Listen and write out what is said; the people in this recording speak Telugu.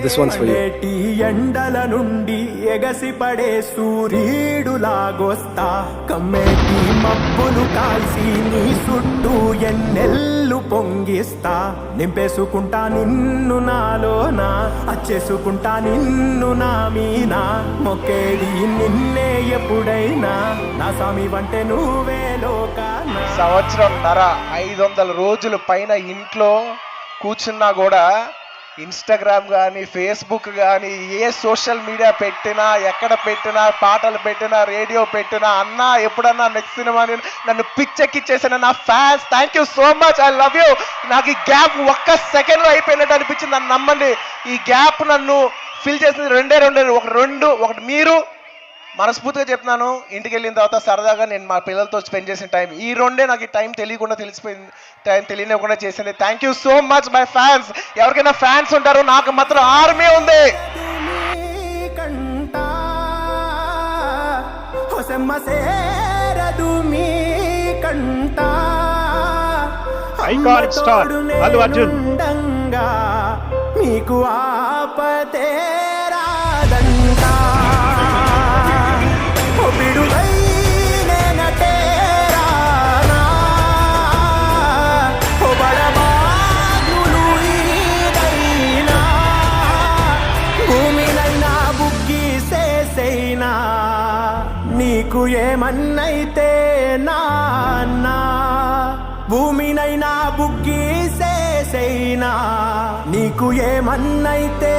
this one's for you. ఎండల నుండి ఎగసి పడే సూర్యుడులాగొస్తా, కమ్మేటి మబ్బులు కాల్సి నీ చుట్టూ ఎన్నెల్లు పొంగిస్తా, నింపేసుకుంటా నిన్ను నాలోనా, అచ్చేసుకుంటా నిన్ను నా మీనా, మొక్కేది నిన్నే ఎప్పుడైనా, నా స్వామి వంటే నువ్వే లోకానా. సంవత్సరంన్నర 500 రోజుల పైన ఇంట్లో కూర్చున్నా కూడా ఇన్స్టాగ్రామ్ కానీ ఫేస్బుక్ కానీ ఏ సోషల్ మీడియా పెట్టినా, ఎక్కడ పెట్టినా, పాటలు పెట్టినా, రేడియో పెట్టినా, అన్నా ఎప్పుడన్నా నెక్స్ట్ సినిమా నన్ను పిచ్చెక్కిచ్చేసిన నా fans, thank you so much, I love you. నాకు ఈ గ్యాప్ ఒక్క సెకండ్లో అయిపోయినట్టు అనిపించింది. నన్ను నమ్మండి, ఈ గ్యాప్ నన్ను ఫిల్ చేసింది రెండే, ఒకటి మీరు. మనస్ఫూర్తిగా చెప్తున్నాను, ఇంటికి వెళ్ళిన తర్వాత సరదాగా నేను మా పిల్లలతో స్పెండ్ చేసిన టైం, ఈ రెండే నాకు ఈ టైం తెలియకుండా తెలిసిపోయింది, టైం తెలియకుండా చేసింది. Thank you so much my fans. ఎవరికైనా ఫ్యాన్స్ ఉంటారో, నాకు మాత్రం ఆర్మీ ఉంది. Iconic star Allu Arjun. మీకు ఆపతే రాదంటా, నీకు ఏమన్నైతే నాన్నా, భూమినైనా బుగ్గి సేసైనా, నీకు ఏమన్నైతే